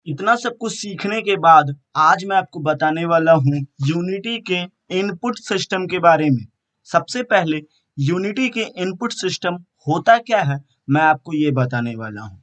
इतना सब कुछ सीखने के बाद आज मैं आपको बताने वाला हूँ यूनिटी के इनपुट सिस्टम के बारे में। सबसे पहले यूनिटी के इनपुट सिस्टम होता क्या है, मैं आपको ये बताने वाला हूँ।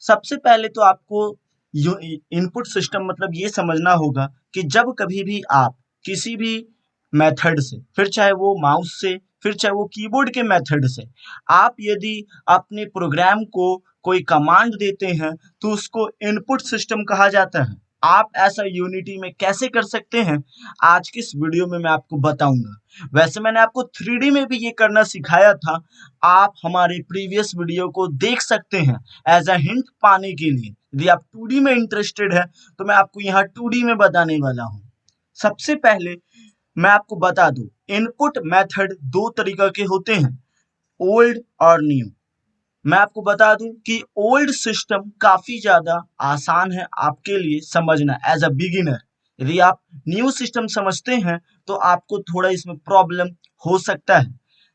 सबसे पहले तो आपको इनपुट सिस्टम मतलब ये समझना होगा कि जब कभी भी आप किसी भी मेथड से, फिर चाहे वो माउस से, फिर चाहे वो कीबोर्ड के मेथड से, आप यदि अपने प्रोग्राम को कोई कमांड देते हैं तो उसको इनपुट सिस्टम कहा जाता है। आप ऐसा यूनिटी में कैसे कर सकते हैं, आज की इस वीडियो में मैं आपको बताऊंगा। वैसे मैंने आपको 3D में भी ये करना सिखाया था, आप हमारे प्रीवियस वीडियो को देख सकते हैं एज अ हिंट पाने के लिए। यदि आप 2D में इंटरेस्टेड है तो मैं आपको यहाँ 2D में बताने वाला हूँ। सबसे पहले मैं आपको बता दूं, इनपुट मेथड दो तरीका के होते हैं, ओल्ड और न्यू। मैं आपको बता दूं कि ओल्ड सिस्टम काफी ज्यादा आसान है आपके लिए समझना एज अ बिगिनर। यदि आप न्यू सिस्टम समझते हैं तो आपको थोड़ा इसमें प्रॉब्लम हो सकता है,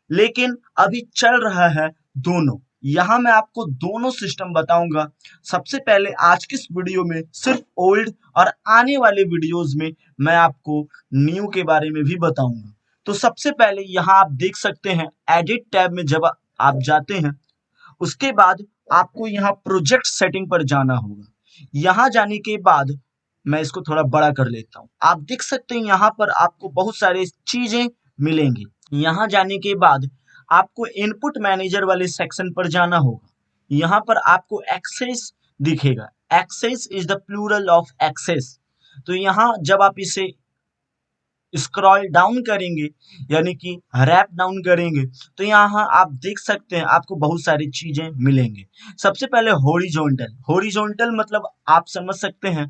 लेकिन अभी चल रहा है दोनों। यहाँ मैं आपको दोनों सिस्टम बताऊंगा। सबसे पहले आज की इस वीडियो में सिर्फ ओल्ड, और आने वाले वीडियोस में मैं आपको न्यू के बारे में भी बताऊंगा। तो सबसे पहले यहाँ आप देख सकते हैं एडिट टैब में जब आप जाते हैं, उसके बाद आपको यहाँ प्रोजेक्ट सेटिंग पर जाना होगा। यहाँ जाने के बाद मैं इसको थोड़ा बड़ा कर लेता हूँ। आप देख सकते हैं यहाँ पर आपको बहुत सारी चीजें मिलेंगी। यहाँ जाने के बाद आपको इनपुट मैनेजर वाले सेक्शन पर जाना होगा। यहाँ पर आपको एक्सेस दिखेगा। Axes is the plural of axis. तो यहाँ जब आप इसे स्क्रॉल डाउन करेंगे, यानी कि रैप डाउन करेंगे, तो यहाँ आप देख सकते हैं आपको बहुत सारी चीजें मिलेंगे। सबसे पहले हॉरिजॉन्टल। हॉरिजॉन्टल मतलब आप समझ सकते हैं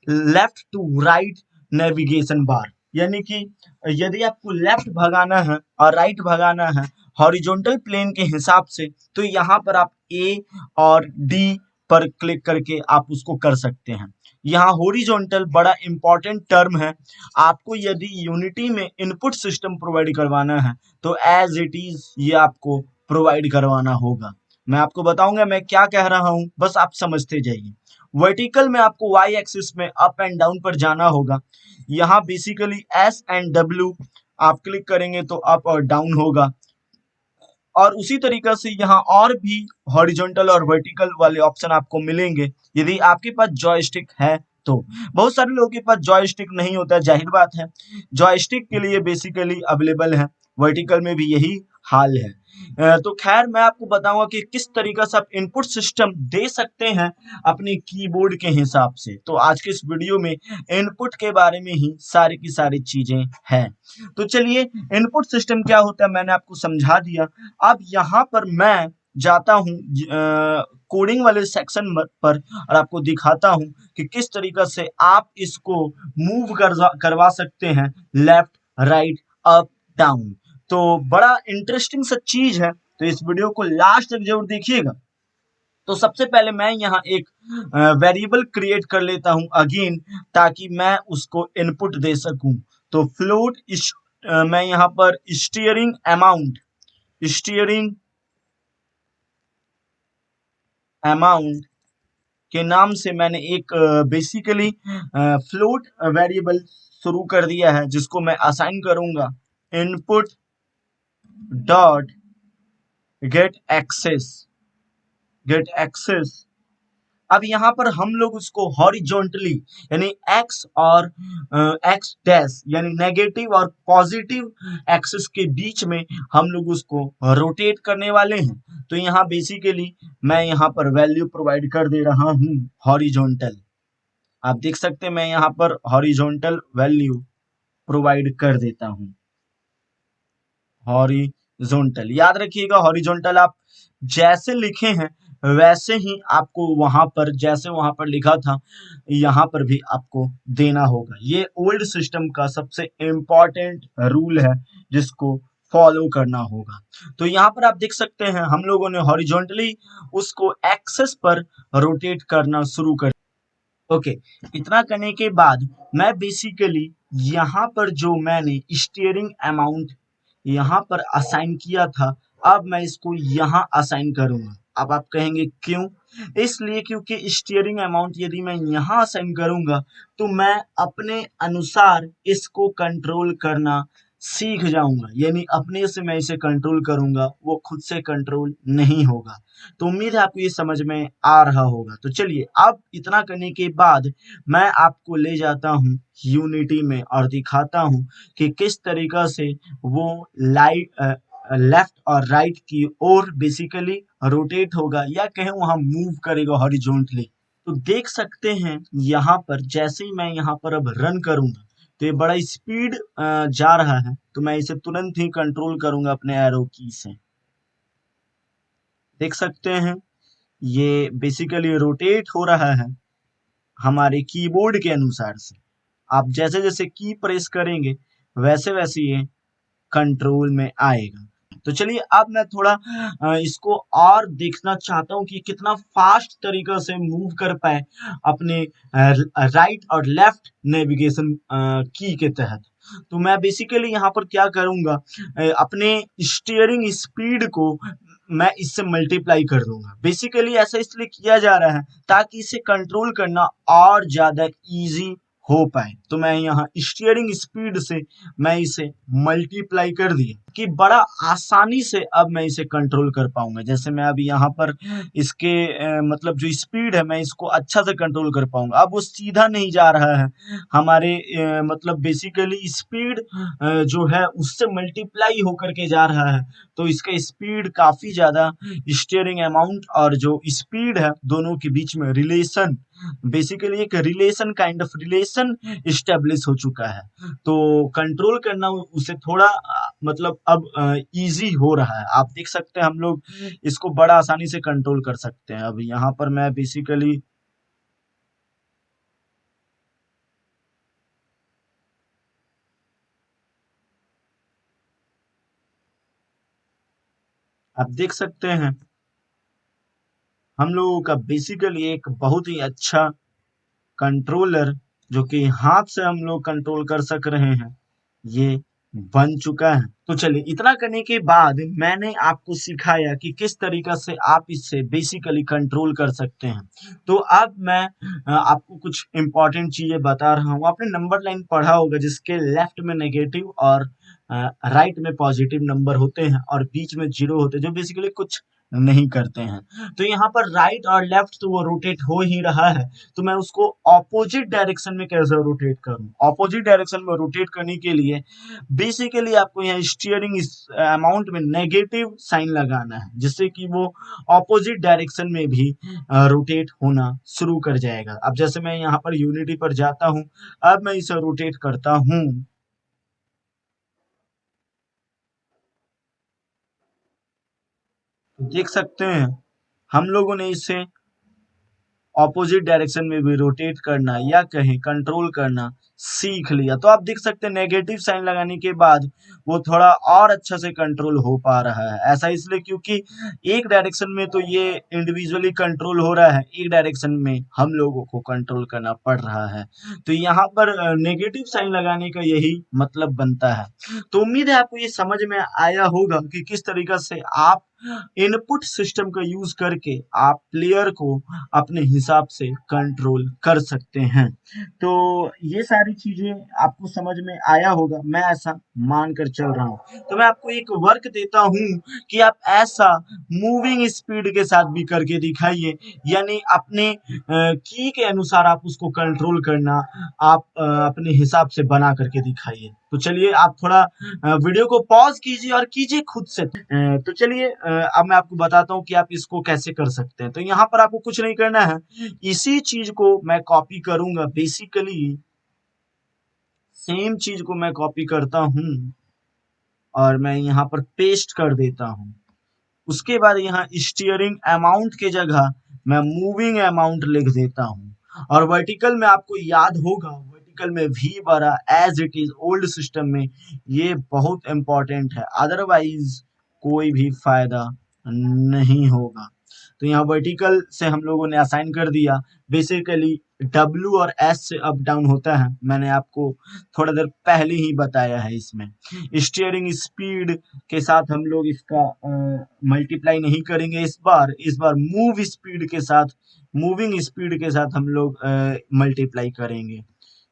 left to right navigation bar, यानी कि यदि आपको लेफ्ट भगाना है और राइट भगाना है हॉरिजॉन्टल प्लेन के हिसाब से, तो यहाँ पर आप ए और डी पर क्लिक करके आप उसको कर सकते हैं। यहाँ हॉरिजॉन्टल बड़ा इंपॉर्टेंट टर्म है। आपको यदि यूनिटी में इनपुट सिस्टम प्रोवाइड करवाना है तो एज इट इज ये आपको प्रोवाइड करवाना होगा। मैं आपको बताऊंगा मैं क्या कह रहा हूं, बस आप समझते जाइए। वर्टिकल में आपको वाई एक्सिस में अप एंड डाउन पर जाना होगा। यहाँ बेसिकली एस एंड डब्ल्यू आप क्लिक करेंगे तो अप और डाउन होगा, और उसी तरीके से यहाँ और भी हॉरिजॉन्टल और वर्टिकल वाले ऑप्शन आपको मिलेंगे यदि आपके पास जॉयस्टिक है तो। बहुत सारे लोगों के पास जॉयस्टिक नहीं होता, जाहिर बात है। जॉयस्टिक के लिए बेसिकली अवेलेबल है, वर्टिकल में भी यही हाल है। तो खैर मैं आपको बताऊंगा कि किस तरीके से आप इनपुट सिस्टम दे सकते हैं अपने कीबोर्ड के हिसाब से। तो आज के इस वीडियो में इनपुट के बारे में ही सारी की सारी चीजें हैं। तो चलिए, इनपुट सिस्टम क्या होता है मैंने आपको समझा दिया। अब यहाँ पर मैं जाता हूँ कोडिंग वाले सेक्शन पर और आपको दिखाता हूँ कि किस तरीके से आप इसको मूव करवा सकते हैं, लेफ्ट राइट अप डाउन। तो बड़ा इंटरेस्टिंग सा चीज है, तो इस वीडियो को लास्ट तक जरूर देखिएगा। तो सबसे पहले मैं यहाँ एक वेरिएबल क्रिएट कर लेता हूँ अगेन, ताकि मैं उसको इनपुट दे सकूं। तो फ्लोट मैं यहाँ पर स्टीयरिंग अमाउंट के नाम से मैंने एक बेसिकली फ्लोट वेरिएबल शुरू कर दिया है, जिसको मैं असाइन करूंगा इनपुट डॉट गेट एक्सेस। अब यहाँ पर हम लोग उसको हॉरिजॉन्टली यानी एक्स और एक्स डैश यानी नेगेटिव और पॉजिटिव एक्सिस के बीच में हम लोग उसको रोटेट करने वाले हैं। तो यहाँ बेसिकली मैं यहाँ पर वैल्यू प्रोवाइड कर दे रहा हूँ हॉरिजॉन्टल। आप देख सकते हैं मैं यहाँ पर हॉरिजॉन्टल वैल्यू प्रोवाइड कर देता हूँ। हॉरिजॉन्टल याद रखिएगा, हॉरिजॉन्टल आप जैसे लिखे हैं वैसे ही आपको वहां पर, जैसे वहां पर लिखा था यहाँ पर भी आपको देना होगा। ये ओल्ड सिस्टम का सबसे इम्पोर्टेंट रूल है जिसको फॉलो करना होगा। तो यहाँ पर आप देख सकते हैं हम लोगों ने हॉरिजॉन्टली उसको एक्सेस पर रोटेट करना शुरू कर। ओके, इतना करने के बाद मैं बेसिकली यहाँ पर जो मैंने स्टीयरिंग अमाउंट यहाँ पर असाइन किया था, अब मैं इसको यहाँ असाइन करूंगा। अब आप कहेंगे क्यों? इसलिए क्योंकि स्टीयरिंग अमाउंट यदि मैं यहाँ असाइन करूंगा तो मैं अपने अनुसार इसको कंट्रोल करना सीख जाऊंगा, यानी अपने से मैं इसे कंट्रोल करूंगा, वो खुद से कंट्रोल नहीं होगा। तो उम्मीद है आपको ये समझ में आ रहा होगा। तो चलिए, अब इतना करने के बाद मैं आपको ले जाता हूँ यूनिटी में और दिखाता हूँ कि किस तरीका से वो लाइट लेफ्ट और राइट की ओर बेसिकली रोटेट होगा, या कहें वहां मूव करेगा हॉरिजॉन्टली। तो देख सकते हैं यहाँ पर, जैसे ही मैं यहाँ पर अब रन करूंगा तो ये बड़ा स्पीड जा रहा है, तो मैं इसे तुरंत ही कंट्रोल करूंगा अपने एरो की से। देख सकते हैं ये बेसिकली रोटेट हो रहा है हमारे कीबोर्ड के अनुसार से। आप जैसे जैसे की प्रेस करेंगे वैसे वैसे ये कंट्रोल में आएगा। तो चलिए, अब मैं थोड़ा इसको और देखना चाहता हूँ कि कितना फास्ट तरीका से मूव कर पाए अपने राइट और लेफ्ट नेविगेशन की के तहत। तो मैं बेसिकली यहाँ पर क्या करूँगा, अपने स्टीयरिंग स्पीड को मैं इससे मल्टीप्लाई कर दूंगा। बेसिकली ऐसा इसलिए किया जा रहा है ताकि इसे कंट्रोल करना और ज्यादा इजी हो पाए। तो मैं यहाँ स्टीयरिंग स्पीड से मैं इसे मल्टीप्लाई कर दिया कि बड़ा आसानी से अब मैं इसे कंट्रोल कर पाऊंगा। जैसे मैं अभी यहाँ पर इसके मतलब जो स्पीड है मैं इसको अच्छा से कंट्रोल कर पाऊंगा। अब वो सीधा नहीं जा रहा है, हमारे मतलब बेसिकली स्पीड जो है उससे मल्टीप्लाई होकर के जा रहा है। तो इसका स्पीड काफी ज्यादा, स्टीयरिंग अमाउंट और जो स्पीड है दोनों के बीच में रिलेशन, बेसिकली एक relation, kind of relation establish हो चुका है। तो कंट्रोल करना उसे थोड़ा मतलब अब इजी हो रहा है। आप देख सकते हैं हम लोग इसको बड़ा आसानी से कंट्रोल कर सकते हैं। अब यहाँ पर मैं बेसिकली आप देख सकते हैं हम लोगों का बेसिकली एक बहुत ही अच्छा कंट्रोलर, जो कि हाथ से हम लोग कंट्रोल कर सक रहे हैं, ये बन चुका है। तो चलिए, इतना करने के बाद मैंने आपको सिखाया कि किस तरीका से आप इससे बेसिकली कंट्रोल कर सकते हैं। तो अब मैं आपको कुछ इंपॉर्टेंट चीजें बता रहा हूँ। आपने नंबर लाइन पढ़ा होगा जिसके लेफ्ट में नेगेटिव और राइट में पॉजिटिव नंबर होते हैं और बीच में जीरो होते हैं, जो बेसिकली कुछ नहीं करते हैं। तो यहाँ पर राइट और लेफ्ट तो वो रोटेट हो ही रहा है, तो मैं उसको ऑपोजिट डायरेक्शन में कैसे रोटेट करूं? ऑपोजिट डायरेक्शन में रोटेट करने के लिए बेसिकली आपको यहाँ स्टीयरिंग अमाउंट में नेगेटिव साइन लगाना है, जिससे कि वो ऑपोजिट डायरेक्शन में भी रोटेट होना शुरू कर जाएगा। अब जैसे मैं यहाँ पर यूनिटी पर जाता हूँ, अब मैं इसे रोटेट करता हूँ, तो देख सकते हैं हम लोगों ने इसे ऑपोजिट डायरेक्शन में भी रोटेट करना या कहें कंट्रोल करना सीख लिया। तो आप देख सकते हैं नेगेटिव साइन लगाने के बाद वो थोड़ा और अच्छा से कंट्रोल हो पा रहा है। ऐसा इसलिए क्योंकि एक डायरेक्शन में तो ये इंडिविजुअली कंट्रोल हो रहा है, एक डायरेक्शन में हम लोगों को कंट्रोल करना पड़ रहा है। तो यहाँ पर नेगेटिव साइन लगाने का यही मतलब बनता है। तो उम्मीद है आपको ये समझ में आया होगा कि किस तरीका से आप इनपुट सिस्टम का यूज करके आप प्लेयर को अपने हिसाब से कंट्रोल कर सकते हैं। तो ये सारी चीजें आपको समझ में आया होगा, मैं ऐसा मानकर चल रहा हूँ। तो मैं आपको एक वर्क देता हूँ कि आप ऐसा मूविंग स्पीड के साथ भी करके दिखाइए, यानी अपने की के अनुसार आप उसको कंट्रोल करना आप अपने हिसाब से बना करके दिखाइए। तो चलिए, आप थोड़ा वीडियो को पॉज कीजिए और कीजिए खुद से। तो चलिए, अब मैं आपको बताता हूँ कि आप इसको कैसे कर सकते हैं। तो यहाँ पर आपको कुछ नहीं करना है, इसी चीज को मैं कॉपी करूंगा, बेसिकली सेम चीज को मैं कॉपी करता हूँ और मैं यहाँ पर पेस्ट कर देता हूँ। उसके बाद यहाँ स्टीयरिंग अमाउंट के जगह मैं मूविंग अमाउंट लिख देता हूँ। और वर्टिकल में आपको याद होगा, वर्टिकल में वी बड़ा as it is old system में, ये बहुत इंपॉर्टेंट है, अदरवाइज कोई भी फायदा नहीं होगा। तो यहाँ वर्टिकल से हम लोगों ने असाइन कर दिया। बेसिकली W और S से अप डाउन होता है, मैंने आपको थोड़ा देर पहले ही बताया है। इसमें स्टीयरिंग स्पीड के साथ हम लोग इसका मल्टीप्लाई नहीं करेंगे इस बार मूविंग स्पीड के साथ हम लोग मल्टीप्लाई करेंगे,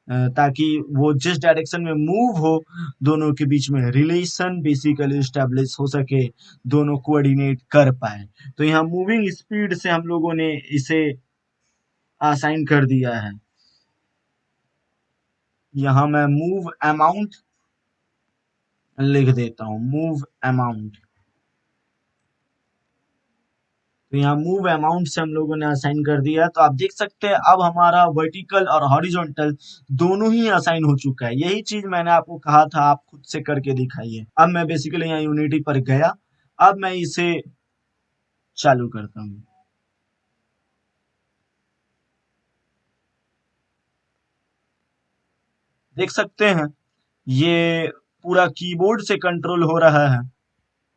ताकि वो जिस डायरेक्शन में मूव हो दोनों के बीच में रिलेशन बेसिकली स्टैब्लिश हो सके, दोनों कोऑर्डिनेट कर पाए। तो यहाँ मूविंग स्पीड से हम लोगों ने इसे असाइन कर दिया है। यहाँ मैं मूव अमाउंट लिख देता हूँ, मूव अमाउंट। तो यहाँ मूव अमाउंट से हम लोगों ने असाइन कर दिया। तो आप देख सकते हैं अब हमारा वर्टिकल और हॉरिजॉन्टल दोनों ही असाइन हो चुका है। यही चीज मैंने आपको कहा था, आप खुद से करके दिखाइए। अब मैं बेसिकली यहाँ यूनिटी पर गया, अब मैं इसे चालू करता हूँ। देख सकते हैं ये पूरा कीबोर्ड से कंट्रोल हो रहा है।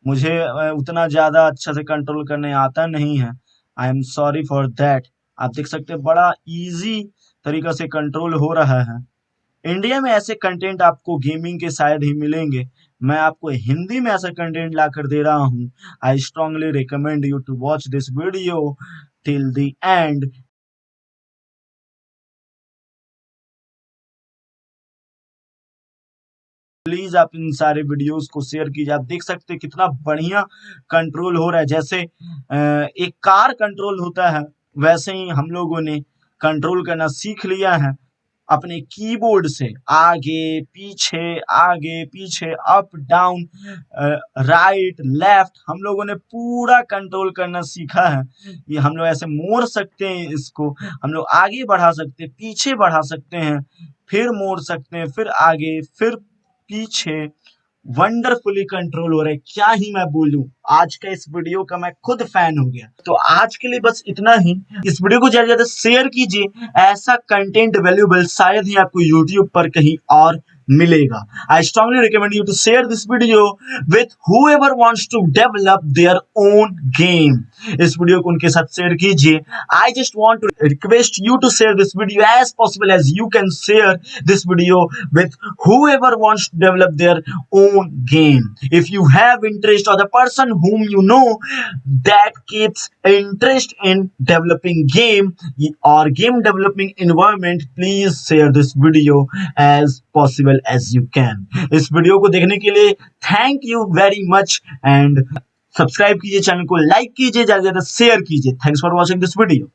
मुझे उतना ज्यादा अच्छा से कंट्रोल करने आता नहीं है, I am sorry for that. आप देख सकते हैं बड़ा इजी तरीका से कंट्रोल हो रहा है। इंडिया में ऐसे कंटेंट आपको गेमिंग के शायद ही मिलेंगे, मैं आपको हिंदी में ऐसा कंटेंट ला कर दे रहा हूँ। I strongly recommend you to watch this video till the end. Please आप इन सारे वीडियोस को शेयर कीजिए। आप देख सकते हैं कितना बढ़िया कंट्रोल हो रहा है। जैसे एक कार कंट्रोल होता है, वैसे ही हम लोगों ने कंट्रोल करना सीख लिया है अपने कीबोर्ड से। आगे पीछे अप डाउन राइट लेफ्ट हम लोगों ने पूरा कंट्रोल करना सीखा है। ये हम लोग ऐसे मोड़ सकते हैं, इसको हम लोग आगे बढ़ा सकते हैं, पीछे बढ़ा सकते हैं, फिर मोड़ सकते हैं, फिर आगे, फिर पीछे। वंडरफुली कंट्रोल हो रहा है, क्या ही मैं बोलूं। आज का इस वीडियो का मैं खुद फैन हो गया। तो आज के लिए बस इतना ही। इस वीडियो को ज्यादा से ज्यादा शेयर कीजिए, ऐसा कंटेंट वैल्यूएबल शायद ही आपको यूट्यूब पर कहीं और मिलेगा। I strongly recommend you to share this video with whoever wants to develop their own game। इस वीडियो को उनके साथ शेयर कीजिए। I just want to request you to share this video as possible as you can share this video with whoever wants to develop their own game। If you have interest or the person whom you know that keeps interest in developing game or game developing environment, please share this video as possible as you can। इस video को देखने के लिए thank you very much and subscribe कीजिए, channel को like कीजिए, ज्यादा से ज्यादा शेयर कीजिए। Thanks for watching this video.